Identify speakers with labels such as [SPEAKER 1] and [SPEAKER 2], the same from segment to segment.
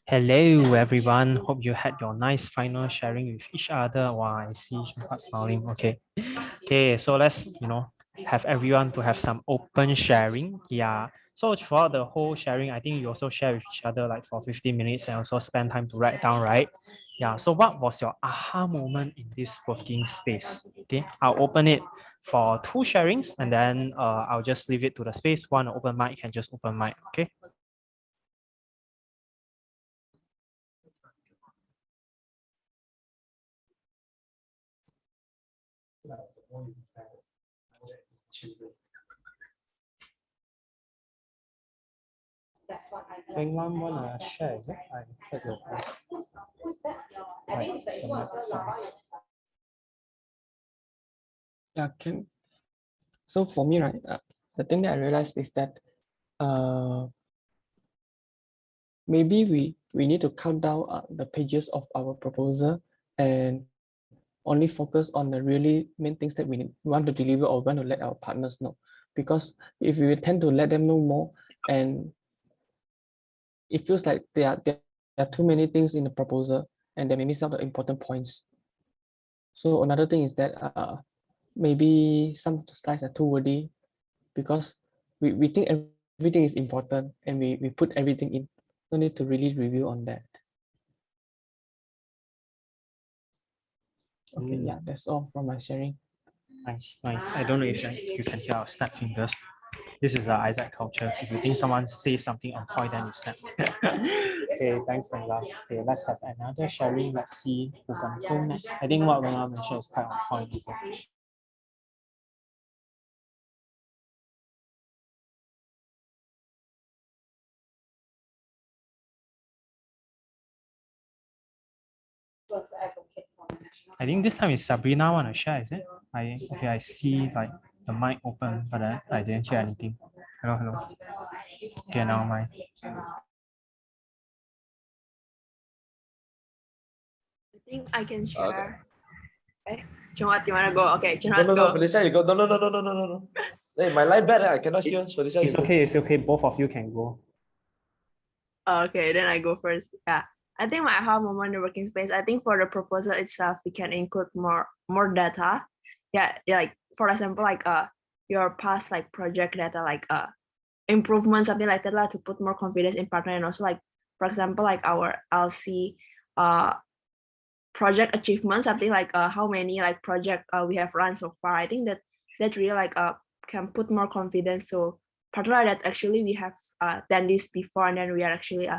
[SPEAKER 1] Hello, everyone. Hope you had your nice final sharing with each other. Wow, I see Shunhua smiling. Okay. Okay, so let's, have everyone to have some open sharing. Yeah. So throughout the whole sharing, I think you also share with each other like for 15 minutes and also spend time to write down, right? Yeah. So what was your aha moment in this working space? Okay. I'll open it for two sharings and then I'll just leave it to the space. One open mic can just open mic. Okay. Anyone wanna share? Is it? I heard your voice. Right, the mic, sorry.
[SPEAKER 2] Yeah, so for me, right, the thing that I realized is that maybe we need to count down the pages of our proposal and only focus on the really main things that we want to deliver or want to let our partners know. Because if we tend to let them know more, and it feels like there are too many things in the proposal and they may miss out the important points. So another thing is that maybe some slides are too wordy because we think everything is important and we put everything in. No need to really review on that. Okay, yeah, that's all from my sharing.
[SPEAKER 1] Nice, nice. I don't know if you can hear our snap fingers. This is the Isaac culture. If you think someone says something on point, then you snap. Okay, thanks, Mela. Okay, let's have another sharing. Let's see who can go next. I think what Mela mentioned is quite on point. Also. I think this time is Sabrina want to share, is it? I see like the mic open, but I didn't hear anything. Hello, hello. Okay, now my.
[SPEAKER 3] I think I can share. Okay. Chunhat, you wanna go? Okay,
[SPEAKER 4] No,
[SPEAKER 3] Chunhat,
[SPEAKER 4] no,
[SPEAKER 3] go.
[SPEAKER 4] no, Felicia, you go. No, no, no, no, no, no, no, no. Hey, my line bad. I cannot hear. Felicia,
[SPEAKER 1] It's
[SPEAKER 4] you go.
[SPEAKER 1] okay, it's okay. Both of you can go.
[SPEAKER 3] Okay, then I go first. Yeah. I think my aha moment in the working space, I think for the proposal itself, we can include more data. Yeah, like for example, like your past like project data, like improvement, something like that, like, to put more confidence in partner, and also like for example, like our LC project achievement, something like how many like project we have run so far. I think that really like can put more confidence to partner that actually we have done this before, and then we are actually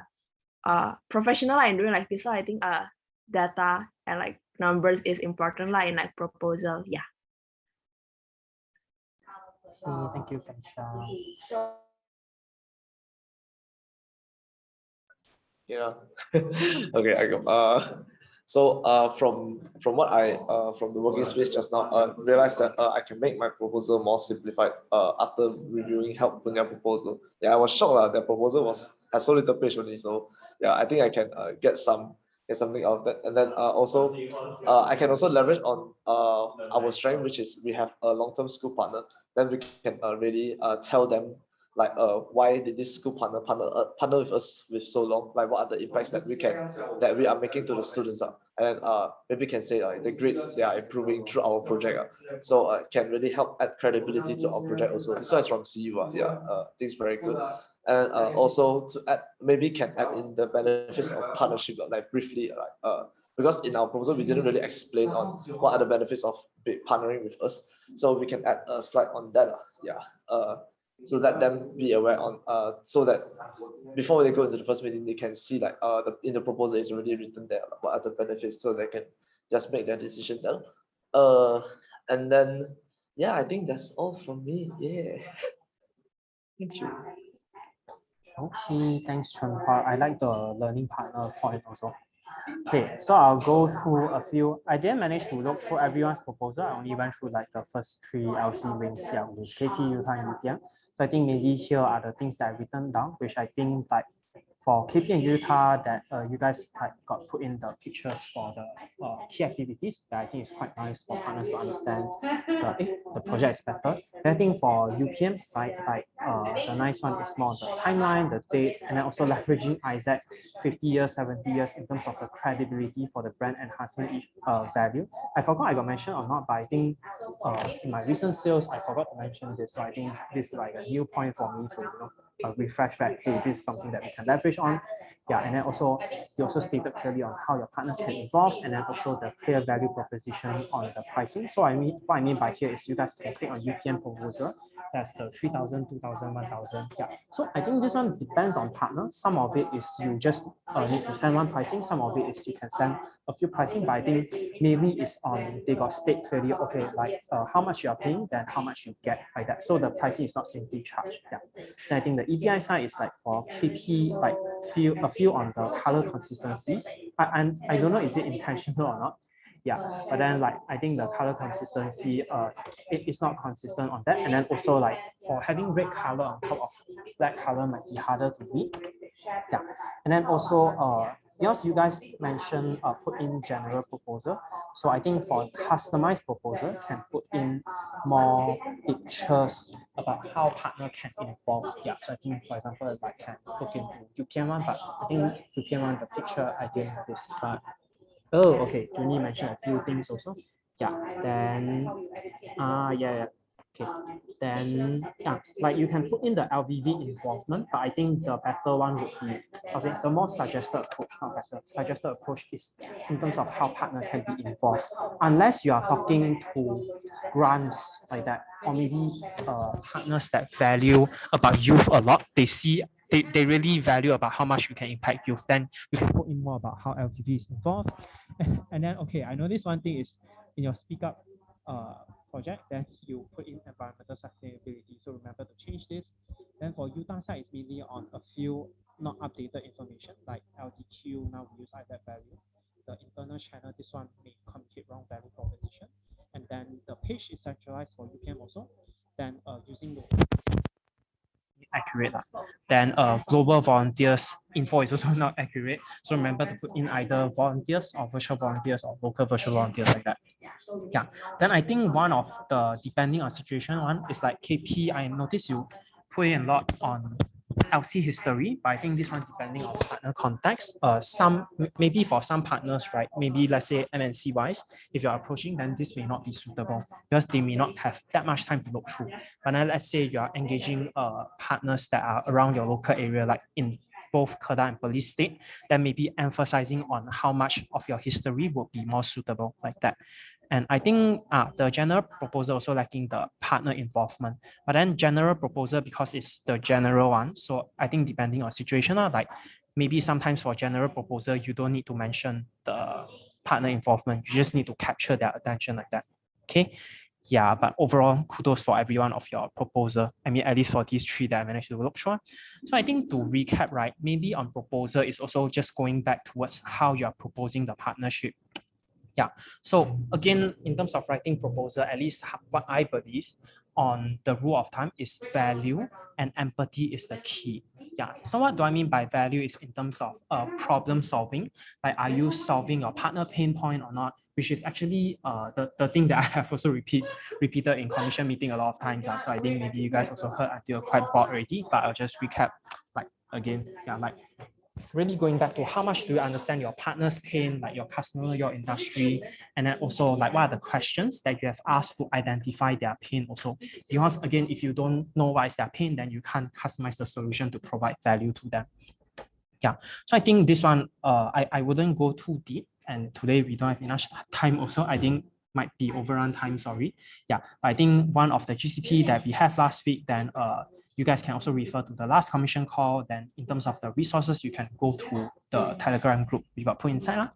[SPEAKER 3] professional in doing like this. So I think data and like numbers is important like in like proposal. Yeah.
[SPEAKER 1] Thank you, Felicia.
[SPEAKER 4] Yeah. Okay, I go. So from what I from the working space just now, realized that I can make my proposal more simplified after reviewing help their proposal. Yeah, I was shocked their proposal has so little page only. So yeah, I think I can get something out of that. And then also I can also leverage on our strength, which is we have a long-term school partner. Then we can really tell them like why did this school partner with us with so long, like what are the impacts that we are making to the students and maybe can say like the grades they are improving through our project so can really help add credibility to our project also. This one is from CU yeah, I think it's very good. And also to add, maybe can add in the benefits of partnership like briefly like because in our proposal we didn't really explain on what are the benefits of partnering with us, so we can add a slide on that yeah, to let them be aware on so that before they go into the first meeting they can see like in the proposal is already written there like, what are the benefits, so they can just make their decision then and then yeah, I think that's all from me. Yeah. Thank you.
[SPEAKER 1] Okay, thanks, Chunhua. I like the learning partner point also. Okay, so I'll go through a few. I didn't manage to look through everyone's proposal. I only went through like the first three LC links here, which is KP, UTAN, UPM. So I think maybe here are the things that I've written down, which I think like for KP and Utah that you guys got put in the pictures for the key activities that I think is quite nice for partners to understand the project is better. Then I think for UPM side, like the nice one is more the timeline, the dates, and then also leveraging Isaac 50 years, 70 years in terms of the credibility for the brand enhancement value. I forgot I got mentioned or not, but I think in my recent sales, I forgot to mention this. So I think this is like a new point for me to refresh back. Hey, this is something that we can leverage on. Yeah, and then also you also stated clearly on how your partners can involve, and then also the clear value proposition on the pricing. So what I mean by here is you guys can click on UPM proposal. That's the 3,000, 2,000, 1,000. Yeah. So I think this one depends on partner. Some of it is you just need to send one pricing. Some of it is you can send a few pricing. But I think mainly is on they got state clearly. Okay, like how much you are paying, then how much you get like that. So the pricing is not simply charged. Yeah. Then I think the EBI side is like for KP, like a few on the color consistencies. I don't know is it intentional or not. Yeah, but then like I think the color consistency, it is not consistent on that. And then also like for having red color on top of black color might be harder to read. Yeah, and then also because you guys mentioned put in general proposal. So I think for customized proposal can put in more pictures about how partner can involve. Yeah, so I think for example, I can look into UPM one, but I think UPM one, the picture I didn't have this, but oh, okay. Junie mentioned a few things also. Yeah, then, yeah. Okay, then, yeah, like you can put in the LVV involvement, but I think the better one would be, I would say, the more suggested approach, not better. Suggested approach is in terms of how partner can be involved. Unless you are talking to grants like that, or maybe partners that value about youth a lot, they really value about how much you can impact youth, then you can put in more about how LTV is involved. And then, okay, I know this one thing is in your Speak Up project, then you put in environmental sustainability. So remember to change this. Then for Utah side, it's mainly on a few not updated information like LDQ, now we use IDAP value. The internal channel, this one may communicate wrong value proposition. And then the page is centralized for UPM also. Then using the accurate. Then global volunteers info is also not accurate. So remember to put in either volunteers or virtual volunteers or local virtual volunteers like that. Yeah. Then I think one of the depending on situation one is like KP. I noticed you put in a lot on LC history, but I think this one depending on partner context. Maybe for some partners, right? Maybe let's say MNC wise, if you're approaching, then this may not be suitable because they may not have that much time to look through. But then let's say you are engaging partners that are around your local area, like in both Kedah and Perlis State, then maybe emphasizing on how much of your history would be more suitable like that. And I think the general proposal also lacking the partner involvement. But then general proposal, because it's the general one, so I think depending on situation, like maybe sometimes for general proposal, you don't need to mention the partner involvement. You just need to capture their attention like that. Okay. Yeah, but overall, kudos for every one of your proposal. I mean, at least for these three that I managed to look through. So I think to recap, right, mainly on proposal is also just going back towards how you are proposing the partnership. Yeah. So again, in terms of writing proposal, at least what I believe on the rule of thumb is value and empathy is the key. Yeah. So what do I mean by value is in terms of problem solving. Like, are you solving your partner pain point or not? Which is actually the thing that I have also repeated in commission meeting a lot of times. So I think maybe you guys also heard until quite bored already, but I'll just recap like again. Yeah, like really going back to how much do you understand your partner's pain, like your customer, your industry, and then also like what are the questions that you have asked to identify their pain also. Because again, if you don't know what is their pain, then you can't customize the solution to provide value to them. Yeah, so I think this one, I wouldn't go too deep, and today we don't have enough time also. I think might be overrun time, sorry. Yeah, but I think one of the GCP that we have last week, then you guys can also refer to the last commission call. Then in terms of the resources, you can go to the Telegram group we got put inside.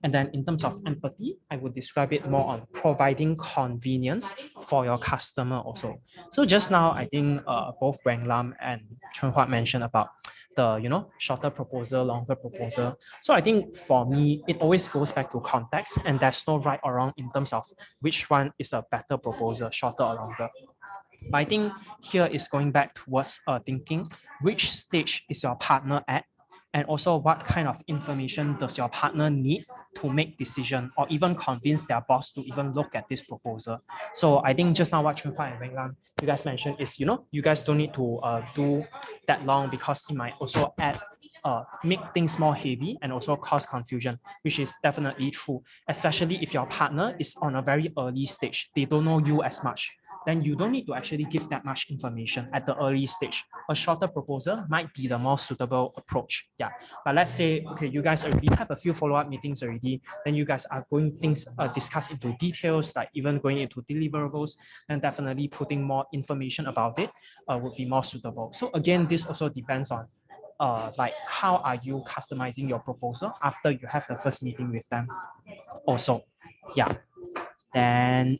[SPEAKER 1] And then in terms of empathy, I would describe it more on providing convenience for your customer also. So just now, I think both Wang Lam and Chun Hua mentioned about the shorter proposal, longer proposal. So I think for me, it always goes back to context, and there's no right or wrong in terms of which one is a better proposal, shorter or longer. But I think here is going back towards thinking which stage is your partner at, and also what kind of information does your partner need to make decision or even convince their boss to even look at this proposal. So I think just now what Chun Hua and Weng Lang, you guys mentioned is, you guys don't need to do that long because it might also make things more heavy and also cause confusion, which is definitely true, especially if your partner is on a very early stage. They don't know you as much. Then you don't need to actually give that much information at the early stage. A shorter proposal might be the more suitable approach. Yeah. But let's say, okay, you guys already have a few follow-up meetings already, then you guys are going things discuss into details, like even going into deliverables, and definitely putting more information about it would be more suitable. So again, this also depends on like how are you customizing your proposal after you have the first meeting with them also. Yeah. Then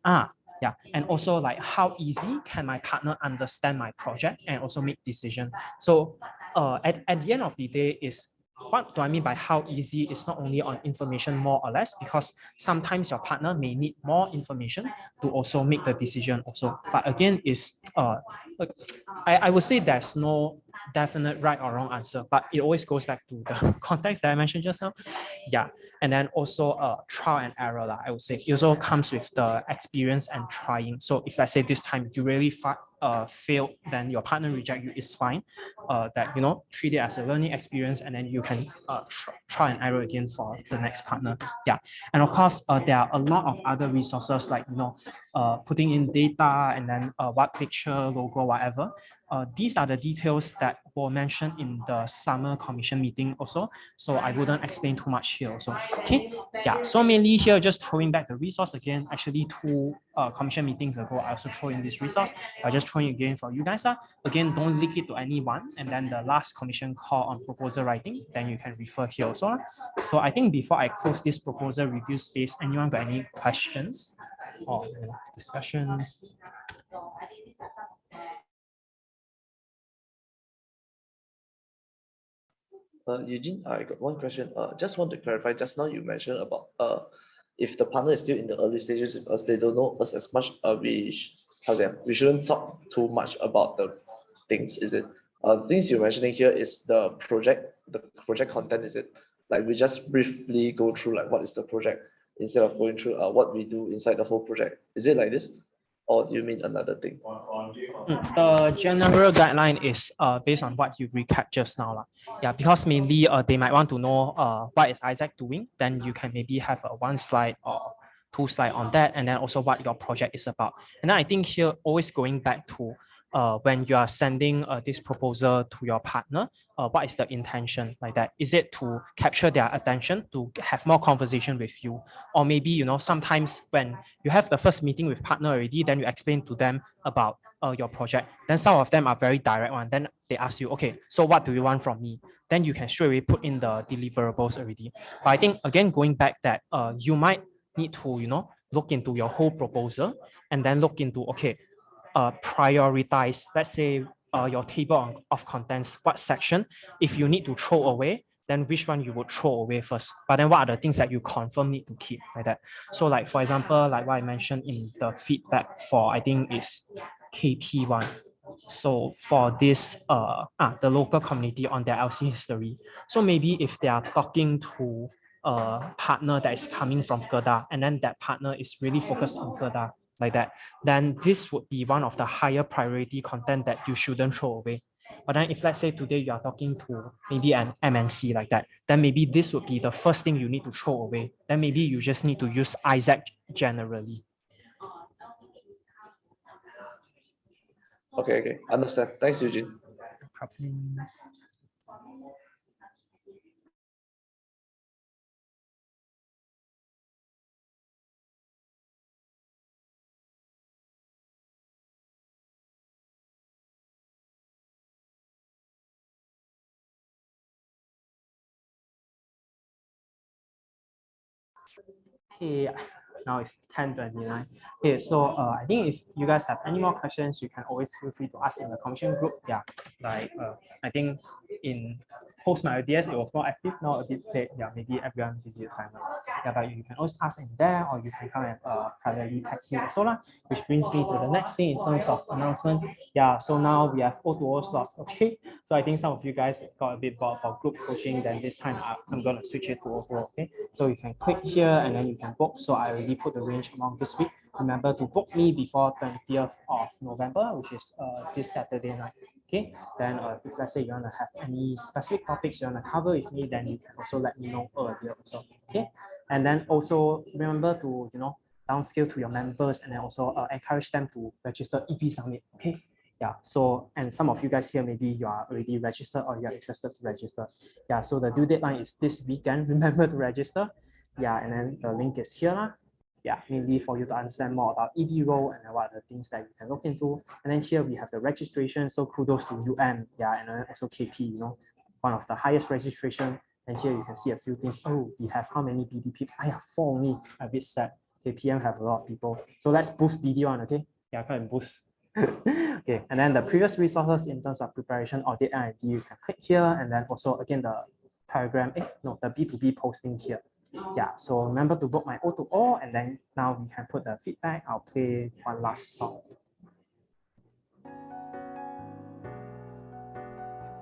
[SPEAKER 1] yeah, and also like how easy can my partner understand my project and also make decision. So at the end of the day is, what do I mean by how easy? It's not only on information more or less, because sometimes your partner may need more information to also make the decision also. But again, is I would say there's no definite right or wrong answer, but it always goes back to the context that I mentioned just now. Yeah. And then also trial and error, I would say. It also comes with the experience and trying. So if let's say this time you really failed, then your partner reject you, is fine. That, treat it as a learning experience, and then you can try and error again for the next partner. Yeah. And of course, there are a lot of other resources like, putting in data and then what picture, logo, whatever. These are the details that were mentioned in the summer commission meeting also. So I wouldn't explain too much here also. Okay. Yeah. So mainly here, just throwing back the resource again. Actually, 2 commission meetings ago, I also throw in this resource. I just throw it again for you guys. Again, don't leak it to anyone. And then the last commission call on proposal writing, then you can refer here also. So I think before I close this proposal review space, anyone got any questions or discussions?
[SPEAKER 4] Eugene, I got one question. Just want to clarify. Just now you mentioned about if the partner is still in the early stages with us, they don't know us as much. We shouldn't talk too much about the things. Is it? Things you're mentioning here is the project content. Is it? Like we just briefly go through like what is the project instead of going through what we do inside the whole project. Is it like this? Or do you mean another thing?
[SPEAKER 1] The general guideline is based on what you recap just now. Yeah, because mainly they might want to know what is Isaac doing. Then you can maybe have a 1 slide or 2 slide on that, and then also what your project is about. And then I think here, always going back to when you are sending this proposal to your partner, what is the intention like that? Is it to capture their attention, to have more conversation with you? Or maybe, sometimes when you have the first meeting with partner already, then you explain to them about your project. Then some of them are very direct one. Then they ask you, okay, so what do you want from me? Then you can straight away put in the deliverables already. But I think, again, going back that you might need to, look into your whole proposal and then look into, okay, prioritize, let's say, your table of contents, what section, if you need to throw away, then which one you would throw away first. But then what are the things that you confirm need to keep, like that. So like, for example, like what I mentioned in the feedback for, I think is KP1. So for this, the local community on their LC history. So maybe if they are talking to a partner that is coming from Kedah, and then that partner is really focused on Kedah, like that, then this would be one of the higher priority content that you shouldn't throw away. But then if let's say today you are talking to maybe an MNC like that, then maybe this would be the first thing you need to throw away. Then maybe you just need to use Isaac generally.
[SPEAKER 4] Okay, understand. Thanks, Eugene.
[SPEAKER 1] Okay, Now it's 10:29. Okay, so I think if you guys have any more questions, you can always feel free to ask in the commission group. Yeah, like I think in post my ideas it was more active, now a bit late. Yeah, maybe everyone busy assignment. Yeah, but you can always ask in there, or you can come and privately text me also lah. Which brings me to the next thing in terms of announcement. Yeah, so now we have O2O slots. Okay, so I think some of you guys got a bit bored for group coaching. Then this time I'm gonna switch it to O2O. Okay, so you can click here and then you can book. So I already put the range among this week. Remember to book me before 20th of November, which is this Saturday night. Okay, then if let's say you want to have any specific topics you want to cover with me, then you can also let me know earlier also. Okay, and then also remember to downscale to your members and then also encourage them to register EP Summit. Okay, yeah, so and some of you guys here maybe you are already registered or you're interested to register. Yeah, so the due deadline is this weekend. Remember to register. Yeah, and then the link is here. Yeah, mainly for you to understand more about ED role and what are the things that you can look into. And then here we have the registration. So kudos to UM. Yeah, and then also KP, one of the highest registration. And here you can see a few things. Oh, we have how many BD peeps? I have 4 only. A bit sad. Okay, PM have a lot of people. So let's boost BD on, okay? Yeah, come and boost. Okay, and then the previous resources in terms of preparation, audit, and ID, you can click here. And then also again, the paragraph, the B2B posting here. Yeah, so remember to book my O2O, and then now we can put the feedback. I'll play one last song.